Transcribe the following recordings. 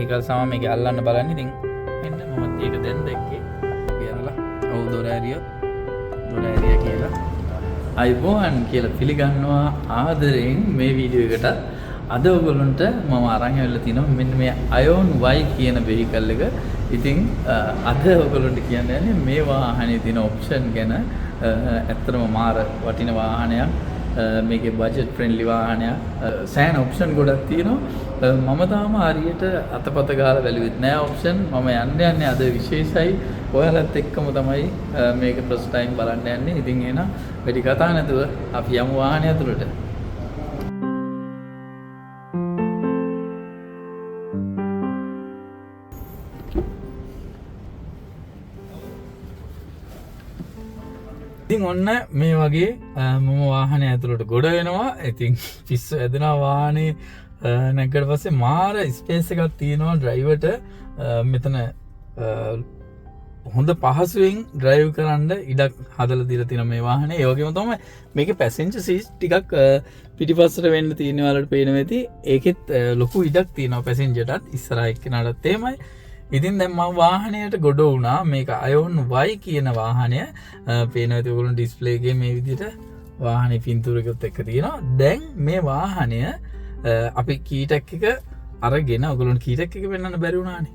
මේකල් සම මේක අල්ලන්න බලන්න. ඉතින් මෙන්න මමත් ඒක දැන් දැක්කේ කියලා. ඔව් දොර ඇරියා කියලා. අයිබෝන් කියලා පිළිගන්නවා ආදරෙන් මේ වීඩියෝ එකට. අද ඔයගොල්ලන්ට මම අරන් ඇවිල්ලා තිනවා මෙන්න මේ අයෝන් Y කියන වෙහිකල් එක. ඉතින් අද ඔයගොල්ලන්ට කියන්නේ මේ වාහනේ තියෙන ඔප්ෂන් ගැන. ඇත්තටම මාර වටින වාහනයක්. මේකේ බජට් ෆ්‍රෙන්ඩ්ලි වාහනයක්. සෑහෙන ඔප්ෂන් ගොඩක් තියෙනවා. මම තාම හරියට අතපත ගාලා බැලුවෙත් නෑ ඔප්ෂන්. මම යන්නේ අද විශේෂයි. ඔයාලත් එක්කම තමයි මේක ෆස්ට් ටයිම් බලන්න යන්නේ. ඉතින් එහෙනම් වැඩි කතා නැතුව අපි යමු වාහනය ඇතුළට. ඉතින් ඔන්න මේ වගේ මම වාහනේ ඇතුළට ගොඩ වෙනවා. ඉතින් පිස්සු ඇදෙනවා වාහනේ නැග්ගට පස්සේ මාර ස්පේස් එකක් තියෙනවා ඩ්‍රයිවර්ට. මෙතන හොඳ පහසුවෙන් ඩ්‍රයිව් කරන්න ඉඩක් හදලා දීලා තියෙනවා මේ වාහනේ. ඒ වගේම තමයි මේකේ පැසෙන්ජර් සීට් ටිකක් පිටිපස්සට වෙන්න තියෙන වලට පේනවා ඇති. ඒකෙත් ලොකු ඉඩක් තියෙනවා පැසෙන්ජර්ටත් ඉස්සරහ එක්කෙනාටත් එහෙමයි. ඉතින් දැන් මම වාහනයට ගොඩ වුණා. මේක අයෝන් Y කියන වාහනය. පේනවා ඇති ඔයගොල්ලෝ ඩිස්ප්ලේ එකේ මේ විදිහට වාහනේ පින්තූර එකත් එක්ක තියෙනවා. දැන් මේ වාහනය අපි කීටැක් එක අරගෙන ඔයගොල්ලන්ට කීටැක් එක පෙන්වන්න බැරි වුණානේ.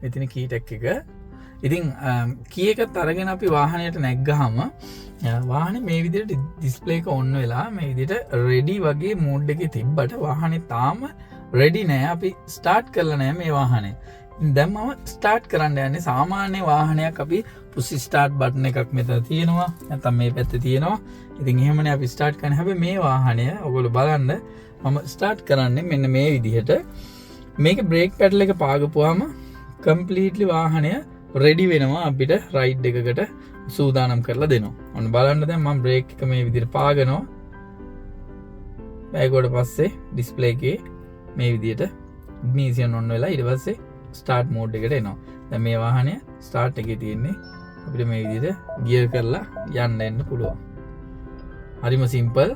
මෙතන කීටැක් එක. ඉතින් කී එකත් අරගෙන අපි වාහනයට නැග්ගහම වාහනේ මේ විදිහට ඩිස්ප්ලේ එක ඔන් වෙලා මේ විදිහට රෙඩි වගේ මෝඩ් එකේ තිබ්බට වාහනේ තාම රෙඩි නෑ. අපි ස්ටාර්ට් කරලා නෑ මේ වාහනේ. දැන් මම ස්ටාර්ට් කරන්න යන්නේ. සාමාන්‍ය වාහනයක් අපි පුෂ් ස්ටාර්ට් බටන් එකක් මෙතන තියෙනවා. නැත්නම් මේ පැත්තේ තියෙනවා. ඉතින් එහෙමනේ අපි ස්ටාර්ට් කරන්නේ. හැබැයි මේ වාහනය ඔයගොල්ලෝ බලන්න මම ස්ටාර්ට් කරන්නේ මෙන්න මේ විදිහට. මේක බ්‍රේක් පැඩල් එක පාගපුවාම කම්ප්ලීට්ලි වාහනය රෙඩි වෙනවා අපිට රයිඩ් එකකට සූදානම් කරලා දෙනවා. ඔන්න බලන්න දැන් මම බ්‍රේක් එක මේ විදිහට පාගනවා. බෑගොඩ පස්සේ ඩිස්ප්ලේ එකේ මේ විදිහට ඉග්නිෂන් ඔන් වෙලා ඊට පස්සේ ස්ටාර්ට් මෝඩ් එකට එනවා. දැන් මේ වාහනය ස්ටාර්ට් එකේ තියෙන්නේ. අපිට මේ විදිහට ගියර් කරලා යන්න එන්න පුළුවන්. හරිම සිම්පල්.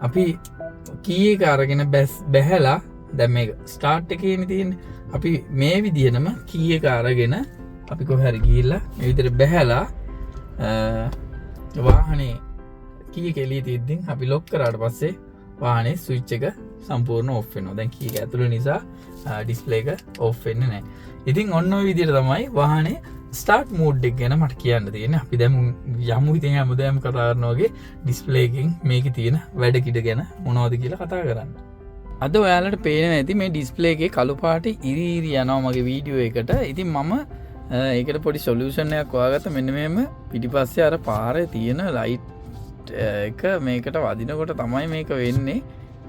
අපි කී එක අරගෙන බැහැලා දැන් මේක ස්ටාර්ට් එකේනේ තියෙන්නේ. අපි මේ විදිහටම කී එක අරගෙන අපි කොහේ හරි ගිහිල්ලා මේ විදිහට බැහැලා වාහනේ කී එක එළිය තියෙද්දි අපි ලොක් කරාට පස්සේ වාහනේ ස්විච් එක සම්පූර්ණ ඔෆ් වෙනවා. දැන් කී එක ඇතුළේ නිසා ඩිස්ප්ලේ එක ඔෆ් වෙන්නේ නැහැ. ඉතින් ඔන්න ඔය විදිහට තමයි වාහනේ ස්ටාර්ට් මෝඩ් එක ගැන මට කියන්න තියෙන්නේ. අපි දැන් යමු ඉතින් හැමදාම කතා කරනවා වගේ ඩිස්ප්ලේ එකෙන් මේකේ තියෙන වැඩ කිඩ ගැන මොනවද කියලා කතා කරන්න. අද ඔයාලට පේනවා ඇති මේ ඩිස්ප්ලේ එකේ කළු පාට ඉරි යනවා මගේ වීඩියෝ එකට. ඉතින් මම ඒකට පොඩි සොලියුෂන් එකක් හොයාගත්තා. මෙන්න මෙහෙම පිටිපස්සේ අර පාරේ තියෙන ලයිට් එක මේකට වදිනකොට තමයි මේක වෙන්නේ.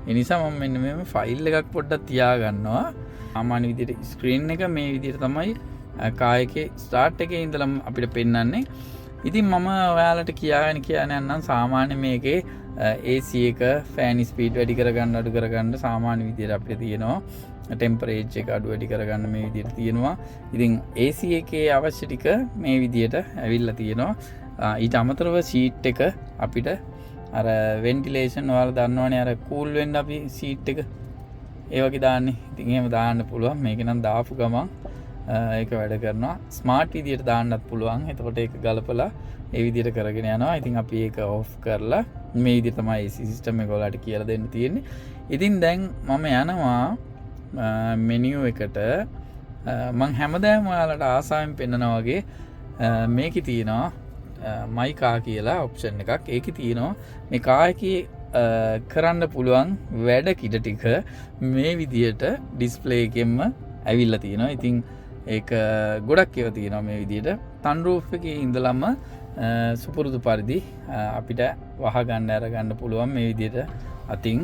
ඒ නිසා මම මෙන්න මෙහෙම ෆයිල් එකක් පොඩ්ඩක් තියාගන්නවා. සාමාන්‍ය විදිහට ස්ක්‍රීන් එක මේ විදිහට තමයි කායකේ ස්ටාර්ට් එකේ ඉඳලා අපිට පෙන්වන්නේ. ඉතින් මම ඔයාලට කියන්නේ යන්නම් සාමාන්‍ය මේකේ AC එක ෆෑන් ස්පීඩ් වැඩි කරගන්න අඩු කරගන්න සාමාන්‍ය විදිහට අපිට තියෙනවා. ටෙම්පරේචර් එක අඩු වැඩි කරගන්න මේ විදිහට තියෙනවා. ඉතින් AC එකේ අවශ්‍ය ටික මේ විදිහට ඇවිල්ලා තියෙනවා. ඊට අමතරව සීට් එක අපිට අර වෙන්ටිලේෂන් ඔයාලා දන්නවනේ අර කූල් වෙන්න අපි සීට් එක ඒ වගේ දාන්නේ. ඉතින් එහෙම දාන්න පුළුවන්. මේක නම් දාපු ගමන් ඒක වැඩ කරනවා. ස්මාර්ට් විදියට දාන්නත් පුළුවන්. එතකොට ඒක ගලපලා ඒ විදියට කරගෙන යනවා. ඉතින් අපි ඒක ඔෆ් කරලා මේ විදියට තමයි AC සිස්ටම් එක ඔයාලට කියලා දෙන්න තියෙන්නේ. ඉතින් දැන් මම යනවා මෙනියු එකට. මම හැමදාම ඔයාලට ආසාවෙන් පෙන්නනවා වගේ මේකේ තියෙනවා මයි කා කියලා ඔප්ෂන් එකක්. ඒකේ තියෙනවා මේ කා එකේ කරන්න පුළුවන් වැඩ කිඩ ටික මේ විදියට ඩිස්ප්ලේ එකෙන්ම ඇවිල්ලා තියෙනවා. ඉතින් ඒක ගොඩක් ඒවා තියෙනවා මේ විදියට. සන්රූෆ් එකේ ඉඳලම සුපුරුදු පරිදි අපිට වහ ගන්න අර ගන්න පුළුවන් මේ විදියට අතින්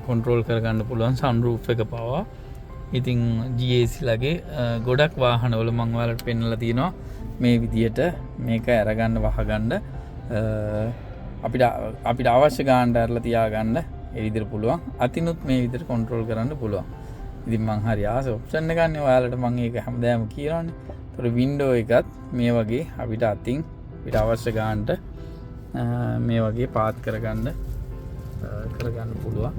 කන්ට්‍රෝල් කරගන්න පුළුවන් සන්රූෆ් එක පවා. ඉතින් GAC ලගේ ගොඩක් වාහනවල මම ඔයාලට පෙන්නලා තියෙනවා මේ විදියට මේක අරගන්න වහගන්න අපිට අවශ්‍ය ගානට අරලා තියාගන්න ඒ විදිහට පුළුවන්. අතිනුත් මේ විදිහට කන්ට්‍රෝල් කරන්න පුළුවන්. ඉතින් මං හරි ආස ඔප්ෂන් එකක් නේ ඔයාලට මම ඒක හැමදාම කියනවානේ. ඒතර වින්ඩෝ එකත් මේ වගේ අපිට අතින් අපිට අවශ්‍ය ගානට මේ වගේ පාත් කරගන්න පුළුවන්.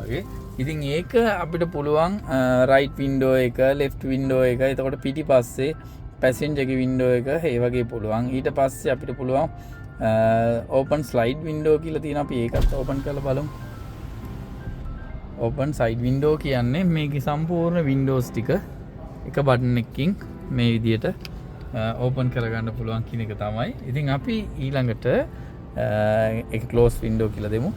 වගේ. ඉතින් ඒක අපිට පුළුවන් රයිට් වින්ඩෝ එක, ලෙෆ්ට් වින්ඩෝ එක, එතකොට පිටිපස්සේ පැසෙන්ජර් ගේ වින්ඩෝ එක ඒ වගේ පුළුවන්. ඊට පස්සේ අපිට පුළුවන් ඕපන් ස්ලයිඩ් වින්ඩෝ කියලා තියෙනවා. අපි ඒකත් ඕපන් කරලා බලමු. ඕපන් සයිඩ් වින්ඩෝ කියන්නේ මේකේ සම්පූර්ණ වින්ඩෝස් ටික එක බටන් එකකින් මේ විදියට ඕපන් කරගන්න පුළුවන් කියන එක තමයි. ඉතින් අපි ඊළඟට එක ක්ලෝස් වින්ඩෝ කියලා දෙමු.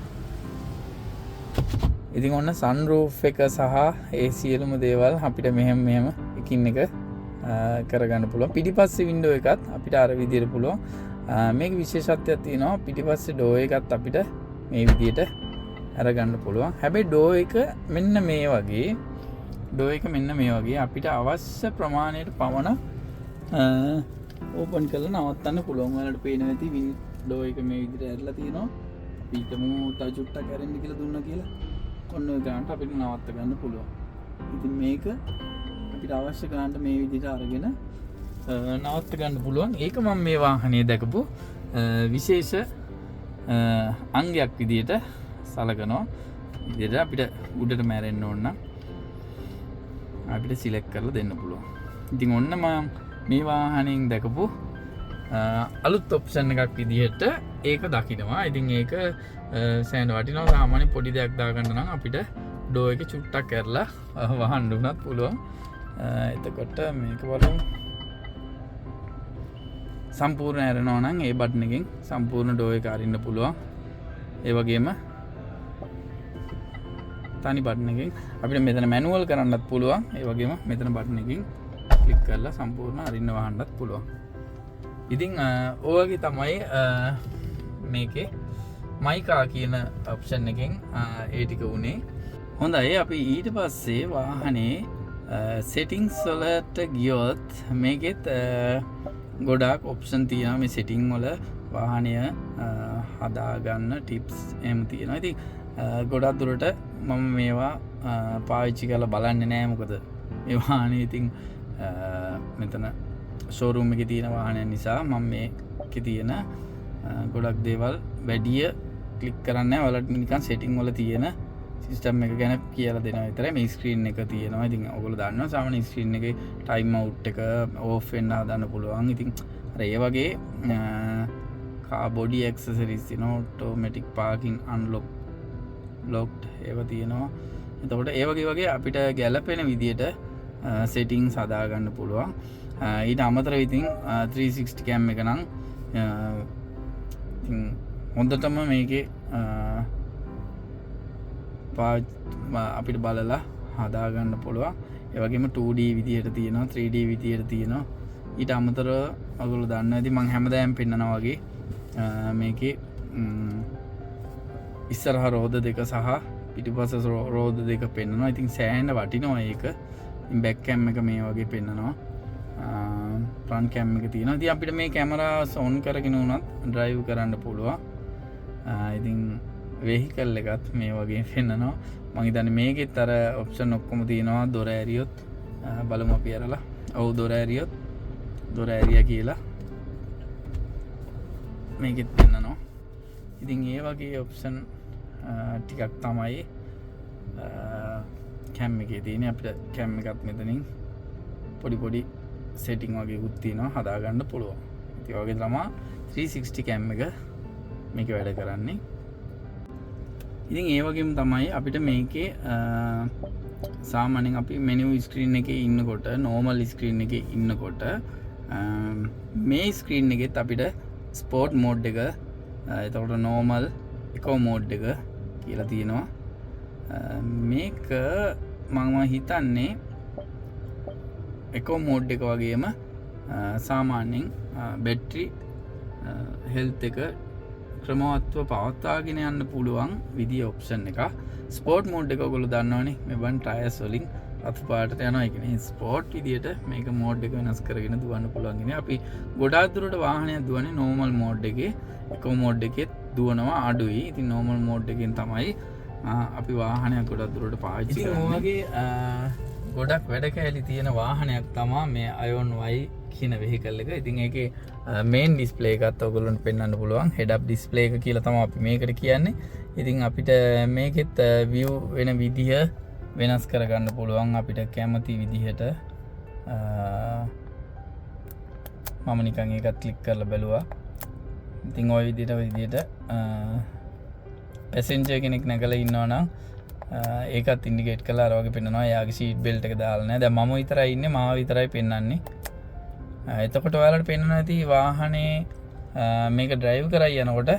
ඉතින් ඔන්න සන්රූෆ් එක සහ ඒ සියලුම දේවල් අපිට මෙහෙම එකින් එක කරගන්න පුළුවන්. පිටිපස්සේ වින්ඩෝ එකත් අපිට අර විදියට පුළුවන්. මේක විශේෂත්වයක් තියෙනවා. පිටිපස්සේ ඩෝ එකත් අපිට මේ විදියට අරගන්න පුළුවන්. හැබැයි ඩෝ එක මෙන්න මේ වගේ අපිට අවශ්‍ය ප්‍රමාණයට පමණ ඕපන් කරලා නවත්තන්න පුළුවන්. ඔයාලට පේනවා ඇති වින්ඩෝ එක මේ විදිහට ඇරලා තියෙනවා. පිටමු තව චුට්ටක් ඇරෙන්න කියලා දුන්නා කියලා. ඔන්න ඔය ගානට අපිට නවත්ත ගන්න පුළුවන්. ඉතින් මේක අපිට අවශ්‍ය ගානට මේ විදිහට අරගෙන නවත්ත ගන්න පුළුවන්. ඒක මම මේ වාහනේ දැකපු විශේෂ අංගයක් විදිහට සලකනවා. විදිහට අපිට උඩට මැරෙන්න ඕන නම් අපිට සිලෙක්ට් කරලා දෙන්න පුළුවන්. ඉතින් ඔන්න මම මේ වාහනෙන් දැකපු අලුත් ඔප්ෂන් එකක් විදිහට ඒක දකිනවා. ඉතින් ඒක සෑහෙන වටිනවා. සාමාන්‍ය පොඩි දෙයක් දාගන්න නම් අපිට ඩෝ එක චුට්ටක් කරලා වහන්න උනත් පුළුවන්. එතකොට මේක බලමු. සම්පූර්ණ ඇරෙනවා නම් ඒ බටන් එකෙන් සම්පූර්ණ ඩෝ එක අරින්න පුළුවන්. ඒ වගේම තනි බටන් එකෙන් අපිට මෙතන මැනුවල් කරන්නත් පුළුවන්. ඒ වගේම මෙතන බටන් එකකින් ක්ලික් කරලා සම්පූර්ණ අරින්න වහන්නත් පුළුවන්. ඉතින් ඔය වගේ තමයි මේකේ මයිකා කියන ඔප්ෂන් එකෙන් ඒ ටික උනේ. හොඳයි, අපි ඊට පස්සේ වාහනේ සෙටින්ග්ස් වලට ගියොත් මේකෙත් ගොඩාක් ඔප්ෂන් තියෙනවා. මේ සෙටිං වල වාහනය හදාගන්න ටිප්ස් එහෙම තියෙනවා. ඉතින් ගොඩක් දුරට මම මේවා පාවිච්චි කරලා බලන්නේ නැහැ. මොකද මේ වාහනේ ඉතින් මෙතන ෂෝරූම් එකේ තියෙන වාහනය නිසා මම මේකේ තියෙන ගොඩක් දේවල් වැඩිය ක්ලික් කරන්නේ නැහැ. ඔයාලට නිකන් සෙටිං වල තියෙන සිස්ටම් එක ගැන කියලා දෙනවා විතරයි. මේ ස්ක්‍රීන් එක තියෙනවා. ඉතින් ඔයගොල්ලෝ දන්නවා සාමාන්‍ය ස්ක්‍රීන් එකේ ටයිම් අවුට් එක ඕෆ් වෙන්න හදන්න පුළුවන්. ඉතින් අර ඒ වගේ කාර් බොඩි ඇක්සසරිස් තියෙනවා. ඔටෝමැටික් පාකින් අන්ලොක් ලොක්ඩ් ඒවා තියෙනවා. එතකොට ඒ වගේ අපිට ගැළපෙන විදියට සෙටින්ග්ස් හදාගන්න පුළුවන්. ඊට අමතරව ඉතින් 360 කැම් එක නම් ඉතින් හොඳටම මේකේ අපිට බලලා හදාගන්න පුළුවන්. ඒ වගේම 2D විදියට තියෙනවා, 3D විදියට තියෙනවා. ඊට අමතරව ඔයගොල්ලෝ දන්නවා ඉතින් මම හැමදාම පෙන්නනවා වගේ මේකේ ඉස්සරහ රෝද දෙක සහ පිටිපස්ස රෝද දෙක පෙන්නනවා. ඉතින් සෑහෙන වටිනවා ඒක. ඉතින් බෑක් කැම් එක මේ වගේ පෙන්නනවා. ෆ්‍රන්ට් කැම් එක තියෙනවා. ඉතින් අපිට මේ කැමරාස් ඔන් කරගෙන උනත් ඩ්‍රයිව් කරන්න පුළුවන්. ඉතින් වෙහිකල් එකත් මේ වගේ පෙන්නනවා. මම හිතන්නේ මේකෙත් අර ඔප්ෂන් ඔක්කොම තියෙනවා. දොර ඇරියොත් බලමු අපි අරලා. ඔව් දොර ඇරියොත් දොර ඇරියා කියලා මේකෙත් පෙන්නනවා. ඉතින් ඒ වගේ ඔප්ෂන් ටිකක් තමයි කැම් එකේ තියෙන්නේ. අපිට කැම් එකත් මෙතනින් පොඩි සෙටිං වගේ උත් තියෙනවා හදාගන්න පුළුවන්. ඉතින් වගේ තමයි 360 කැම් එක මේක වැඩ කරන්නේ. ඉතින් ඒ වගේම තමයි අපිට මේකේ සාමාන්‍යයෙන් අපි මෙනු ස්ක්‍රීන් එකේ ඉන්නකොට නෝමල් ස්ක්‍රීන් එකේ ඉන්නකොට මේ ස්ක්‍රීන් එකෙත් අපිට ස්පෝර්ට් මෝඩ් එක එතකොට නෝමල් එකෝ මෝඩ් එක කියලා තියෙනවා. මේක මම හිතන්නේ එකෝ මෝඩ් එක වගේම සාමාන්‍යයෙන් බැටරි හෙල්ත් එක ක්‍රමවත්ව පවත්වාගෙන යන්න පුළුවන් විදිය ඔප්ෂන් එක. ස්පෝර්ට් මෝඩ් එක ඔයගොල්ලෝ දන්නවනේ මේ වන් ටයර්ස් වලින් රතු පාටට යනවා. ඒ කියන්නේ ස්පෝර්ට් විදියට මේක මෝඩ් එක වෙනස් කරගෙන දුවන්න පුළුවන්. ඉන්නේ අපි ගොඩාක් දුරට වාහනයක් දුවන්නේ නෝමල් මෝඩ් එකේ. එකෝ මෝඩ් එකේ දුවනවා අඩුයි. ඉතින් නෝමල් මෝඩ් එකෙන් තමයි අපි වාහනයක් ගොඩක් දුරට පාවිච්චි කරන්නේ. ඉතින් ඔයගේ ගොඩක් වැඩ කෑලි තියෙන වාහනයක් තමා මේ අයෝන් Y කියන වෙහිකල් එක. ඉතින් ඒකේ මේන් ඩිස්ප්ලේ එකත් ඔයගොල්ලන්ට පෙන්වන්න පුළුවන්. හෙඩ් අප් ඩිස්ප්ලේ එක කියලා තමයි අපි මේකට කියන්නේ. ඉතින් අපිට මේකෙත් view වෙන විදිහ වෙනස් කරගන්න පුළුවන් අපිට කැමති විදිහට. මම නිකන් ඒකත් ක්ලික් කරලා බැලුවා. ඉතින් ওই විදිහට පැසෙන්ජර් කෙනෙක් නැගලා ඉන්නවා නම් ඒකත් ඉන්ඩිකේට් කරලා අර වගේ පෙන්නනවා. එයාගේ සීට් බෙල්ට් එක දාලා නැහැ. දැන් මම විතරයි ඉන්නේ, මාව විතරයි පෙන්වන්නේ. එතකොට ඔයාලට පෙන්වන්න ඇති වාහනේ මේක ඩ්‍රයිව් කරයි යනකොට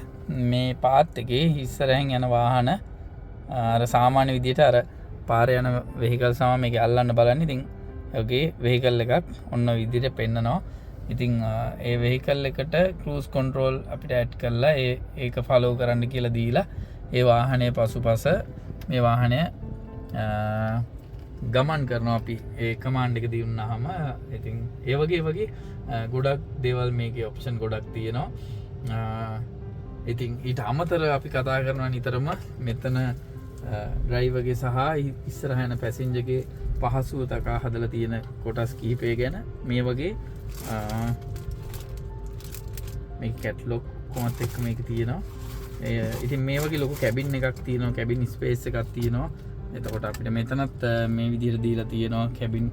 මේ පාත් එකේ ඉස්සරහින් යන වාහන අර සාමාන්‍ය විදිහට අර පාරේ යන වෙහිකල් සම මේක අල්ලන්න බලන්නේ. ඉතින් ඔගේ වෙහිකල් එකක් ඔන්න විදිහට පෙන්නනවා. ඉතින් ඒ වෙහිකල් එකට ක්‍රූස් කන්ට්‍රෝල් අපිට ඇඩ් කරලා ඒක ෆලෝ කරන්න කියලා දීලා ඒ වාහනේ පසුපස මේ වාහනය ගමන් කරනවා අපි ඒ කමාන්ඩ් එක දුන්නාම. ඉතින් ඒ වගේ ගොඩක් දේවල් මේකේ ඔප්ෂන් ගොඩක් තියෙනවා. ඉතින් ඊට අමතරව අපි කතා කරනවා නිතරම මෙතන ඩ්‍රයිවර්ගේ සහ ඉස්සරහ යන පැසෙන්ජර්ගේ පහසුව තකා හදලා තියෙන කොටස් කිහිපය ගැන මේ වගේ මේ කැටලොග් කොමත් එක්ක මේක තියෙනවා. ඉතින් මේ වගේ ලොකු කැබින් එකක් තියෙනවා, කැබින් ස්පේස් එකක් තියෙනවා. එතකොට අපිට මෙතනත් මේ විදිහට දීලා තියෙනවා කැබින්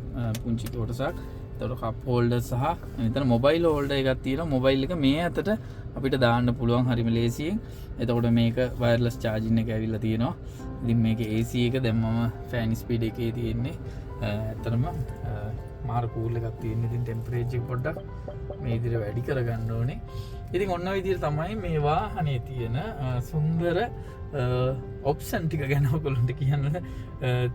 පුංචි කොටසක්. එතකොට කප් හෝල්ඩර් සහ මෙතන මොබයිල් හෝල්ඩර් එකක් තියෙනවා. මොබයිල් එක මේ අතට අපිට දාන්න පුළුවන් හරිම ලේසියෙන්. එතකොට මේක වයර්ලස් චාර්ජින් එක ඇවිල්ලා තියෙනවා. ඉතින් මේකේ AC එක දැන් මම ෆෑන් ස්පීඩ් එකේ තියෙන්නේ. ඇත්තටම මාර කූල් එකක් තියෙන. ඉතින් ටෙම්පරේචර් එක පොඩ්ඩක් මේ විදිහට වැඩි කරගන්න ඕනේ. ඉතින් ඔන්න විදිහට තමයි මේ වාහනේ තියෙන සුන්දර ඔප්ෂන් ටික ගැන ඔයගොල්ලන්ට කියන්න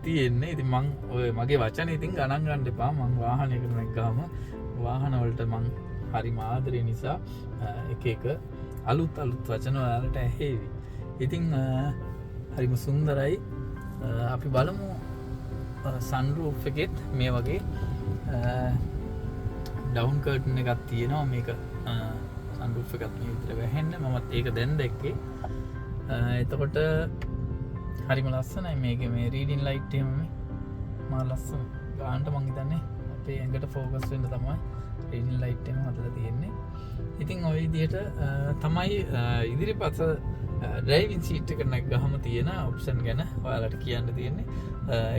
තියෙන්නේ. ඉතින් මං ඔය මගේ වචන ඉතින් ගණන් ගන්න එපා. මං වාහනයකට නැග්ගාම වාහන වලට මං හරිම ආදරේ නිසා එක අලුත් වචන ඔයාලට ඇහෙවි. ඉතින් හරිම සුන්දරයි. අපි බලමු සන්රූෆ් එකෙත් මේ වගේ ඩවුන් කර්ටන් එකක් තියෙනවා. මේක සන්රූෆ් එකත් මේ විදිහට වැහෙන්න මමත් ඒක දැන් දැක්කේ. එතකොට හරිම ලස්සනයි මේකේ මේ රීඩින් ලයිට් එහෙම මා ලස්සන ගානට මං හිතන්නේ අපේ ඇඟට ફોකස් වෙන්න තමයි රීඩින් ලයිට් එහෙම හදලා තියෙන්නේ. ඉතින් ওই විදිහට තමයි ඉදිරිපස ඩ්‍රයිවිං සීට් එක නැග්ගහම තියෙන ඔප්ෂන් ගැන ඔයාලට කියන්න තියෙන්නේ.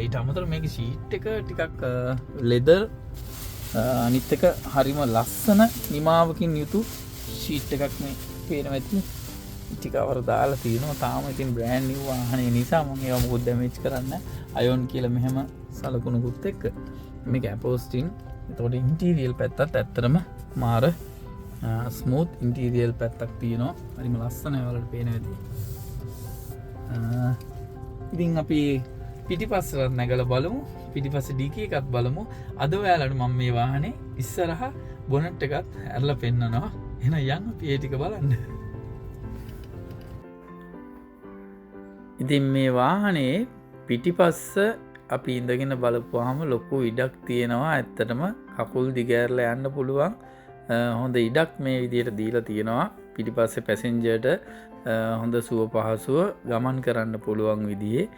ඊට අමතරව මේකේ සීට් එක ටිකක් ලෙදර් අනිත් එක හරිම ලස්සන නිමාවකින් යුතු ෂීට් එකක් මේ පේනවා ඇති. ටික අවර දාලා තියෙනවා. තාම ඉතින් බ්‍රෑන්ඩ් නිව් වාහනේ නිසා මම ඒවා මොකද ඩැමේජ් කරන්න අයෝන් කියලා මෙහෙම සලකුණුකුත් එක්ක මේක ඇපෝස්ටින්. එතකොට ඉන්ටීරියර් පැත්තත් ඇත්තටම මාර ස්මූත් ඉන්ටීරියර් පැත්තක් තියෙනවා. හරිම ලස්සනයි වලට පේනවා ඇති. ඉතින් අපි පිටිපස්සට නැගලා බලමු. පිටිපස්සේ ඩීකී එකත් බලමු. අද ඔයාලට මම මේ වාහනේ ඉස්සරහ බොනට් එකත් ඇරලා පෙන්නනවා. එහෙනම් යන්න අපි ඒ ටික බලන්න. ඉතින් මේ වාහනේ පිටිපස්ස අපි ඉඳගෙන බලපුවාම ලොකු ඉඩක් තියෙනවා. ඇත්තටම කකුල් දිගෑරලා යන්න පුළුවන් හොඳ ඉඩක් මේ විදිහට දීලා තියෙනවා. පිටිපස්සේ පැසෙන්ජර්ට හොඳ සුව පහසුව ගමන් කරන්න පුළුවන් විදිහේ.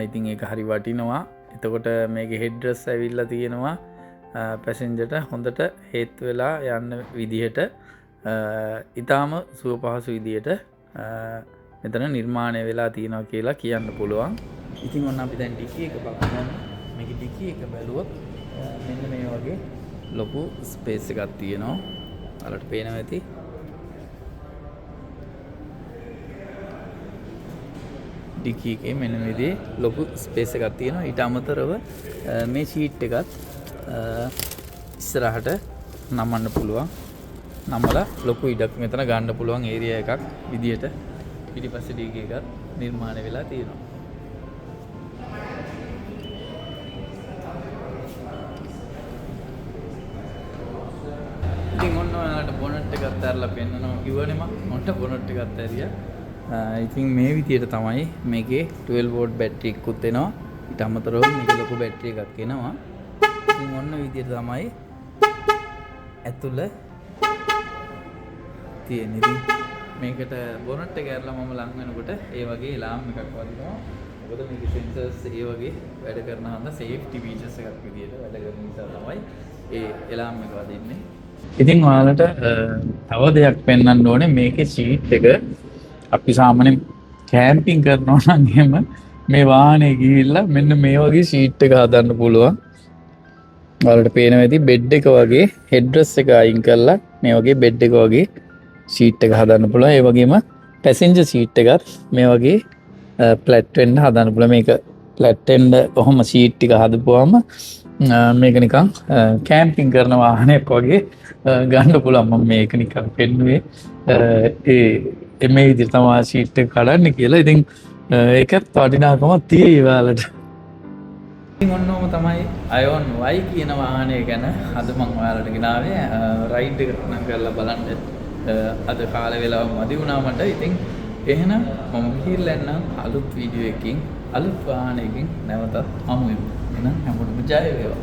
ඉතින් ඒක හරි වටිනවා. එතකොට මේකේ හෙඩ් රෙස්ට් ඇවිල්ලා තියෙනවා පැසෙන්ජර්ට හොඳට හේත් වෙලා යන්න විදිහට. ඊටාම සුව පහසු විදිහට මෙතන නිර්මාණය වෙලා තියෙනවා කියලා කියන්න පුළුවන්. ඉතින් ඔන්න අපි දැන් ඩිකී එක බලමු. මේකේ ඩිකී එක බැලුවොත් මෙන්න මේ වගේ ලොකු ස්පේස් එකක් තියෙනවා. ඔයාලට පේනවා ඇති. ඩිකී එකේ මෙන්න මේ විදිහේ ලොකු ස්පේස් එකක් තියෙනවා. ඊට අමතරව මේ ෂීට් එකත් ඉස්සරහට නමන්න පුළුවන්. නමලා ලොකු ඉඩක් මෙතන ගන්න පුළුවන් ඒරියා එකක් විදියට පිටිපස්සේ ඩීකී එකක් නිර්මාණය වෙලා තියෙනවා. ඉතින් ඔන්න ඔයාලට බොනට් එකක් ඇරලා පෙන්නනවා කිව්වනේ මම. ඔන්න බොනට් එකක් ඇරියා. ඉතින් මේ විදියට තමයි මේකේ 12 වෝල්ට් බැටරි එකකුත් එනවා. ඊට අමතරව මේක ලොකු බැටරි එකක් එනවා. ඉතින් ඔන්න විදියට තමයි ඇතුළ තියෙන්නේ. ඉතින් මේකට බොනට් එක ඇරලා මම ලං වෙනකොට ඒ වගේ එලාම් එකක් වදිනවා. මොකද මේකේ සෙන්සර්ස් ඒ වගේ වැඩ කරන හන්ද සේෆ්ටි ෆීචර්ස් එකක් විදියට වැඩ කරන නිසා තමයි ඒ එලාම් එක වදින්නේ. ඉතින් ඔයාලට තව දෙයක් පෙන්වන්න ඕනේ මේකේ සීට් එක අපි සාමාන්‍යයෙන් කැම්පින් කරනවා නම් එහෙම මේ වාහනේ ගිහිල්ලා මෙන්න මේ වගේ සීට් එක හදන්න පුළුවන්. ඔයාලට පේනවා ඇති බෙඩ් එක වගේ හෙඩ් රෙස් එක අයින් කරලා මේ වගේ බෙඩ් එක වගේ සීට් එක හදන්න පුළුවන්. ඒ වගේම පැසෙන්ජර් සීට් එකත් මේ වගේ ෆ්ලැට් වෙන්න හදන්න පුළුවන්. මේක ෆ්ලැට් වෙන්න කොහොම සීට් ටික හදපුවාම මේක නිකන් කැම්පින් කරන වාහනයක් වගේ ගන්න පුළුවන්. මම මේක නිකන් පෙන්නුවේ මේ විදිහට තමයි සීට් එක කඩන්නේ කියලා. ඉතින් ඒකත් වටිනාකමක් තියෙයි ඔයාලට. ඉතින් ඔන්නෝම තමයි අයෝන් Y කියන වාහනය ගැන අද මම ඔයාලට ගෙනාවේ. රයිඩ් එක නම් කරලා බලන්න. අද කාල වෙලාව මදි වුණා මට. ඉතින් එහෙනම් මම ගිහිල්ලා යන්න අලුත් වීඩියෝ එකකින් අලුත් වාහනයකින් නැවතත් හමු වෙමු. එහෙනම් හැමෝටම ජය වේවා.